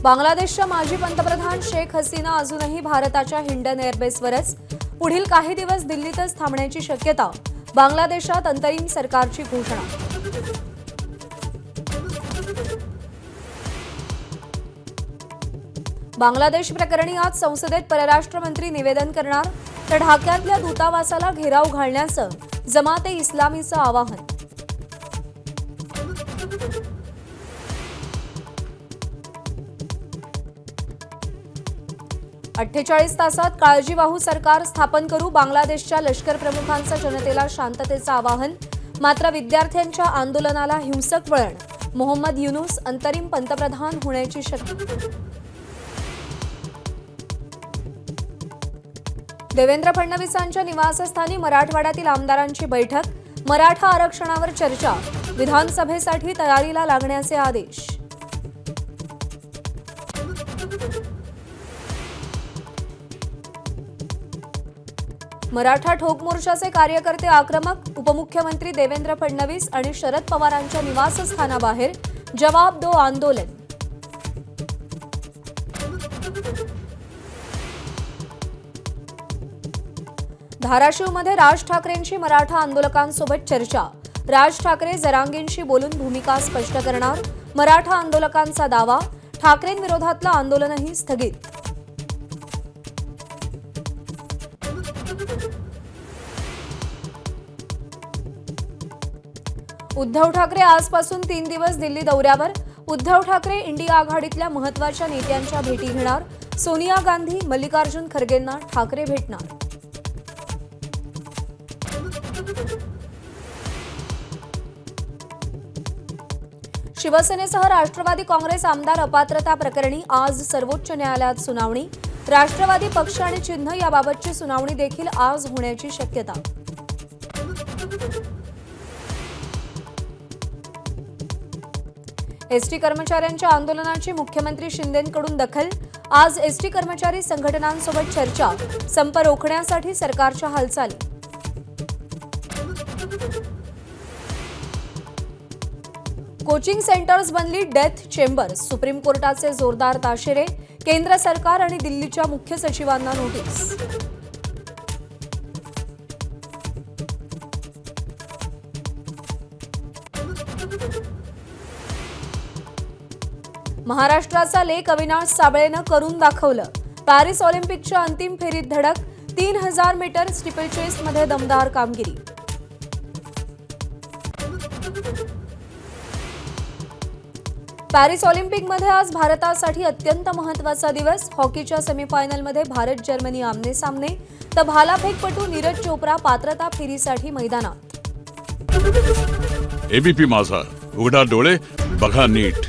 बांगलादेशच्या माजी पंतप्रधान शेख हसीना अजूनही भारताच्या हिंडन एअरबेसवरच, पुढील काही दिवस दिल्लीतच थांबण्याची शक्यता, बांगलादेशात अंतरिम सरकारची घोषणा। बांगलादेश प्रकरणी आज संसदेत परराष्ट्र मंत्री निवेदन करणार, तर ढाक्यातल्या दूतावासाला घेराव घालण्याचं जमाते इस्लामीचं आवाहन। 48 तासात काळजीवाहू सरकार स्थापन करू, बांगलादेशच्या लष्कर प्रमुखांचं जनतेला शांततेचं आवाहन। मात्र विद्यार्थ्यांच्या आंदोलनाला हिंसक वळण, मोहम्मद युनूस अंतरिम पंतप्रधान होण्याची शक्यता। देवेंद्र फडणवीसांच्या निवासस्थानी मराठवाड्यातील आमदारांची बैठक, मराठा आरक्षणावर चर्चा, विधानसभेसाठी तयारीला लागण्याचे आदेश। मराठा ठोक मोर्चाचे कार्यकर्ते आक्रमक, उपमुख्यमंत्री देवेंद्र फडणवीस आणि शरद पवारांच्या निवासस्थानाबाहेर जवाब दो आंदोलन। धाराशिवमध्ये राज ठाकरेंची मराठा आंदोलकांसोबत चर्चा, राज ठाकरे जरांगेंशी बोलून भूमिका स्पष्ट करणार, मराठा आंदोलकांचा दावा, ठाकरेंविरोधातलं आंदोलनही स्थगित। उद्धव ठाकरे आजपासून 3 दिवस दिल्ली दौऱ्यावर, उद्धव ठाकरे इंडिया आघाडीतल्या महत्त्वाच्या नेत्यांच्या भेटी घेणार, सोनिया गांधी, मल्लिकार्जुन खरगेंना ठाकरे भेटणार। शिवसेनेसह राष्ट्रवादी काँग्रेस आमदार अपात्रता प्रकरणी आज सर्वोच्च न्यायालयात सुनावणी, राष्ट्रवादी पक्ष आणि चिन्ह याबाबतची सुनावणी देखील आज होण्याची शक्यता। एसटी कर्मचाऱ्यांच्या आंदोलनाची मुख्यमंत्री शिंदेंकडून दखल, आज एसटी कर्मचारी संघटनांसोबत चर्चा, संप रोखण्यासाठी सरकारच्या हालचाली। कोचिंग सेंटर्स बनली डेथ चेंबर्स, सुप्रीम कोर्टाचे जोरदार ताशेरे, केंद्र सरकार आणि दिल्लीच्या मुख्य सचिवांना नोटीस। महाराष्ट्राचा लेक अविनाश साबळेनं करून दाखवलं, पॅरिस ऑलिम्पिकच्या अंतिम फेरीत धडक, 3000 मीटर स्टीपलचेसमध्ये दमदार कामगिरी। पॅरिस ऑलिम्पिकमध्ये आज भारतासाठी अत्यंत महत्त्वाचा दिवस, हॉकीच्या सेमीफायनलमध्ये भारत जर्मनी आमने सामने, तर भालाफेकपटू नीरज चोप्रा पात्रता फेरीसाठी मैदानात। एबीपी माझा, उघडा डोळे बघा नीट।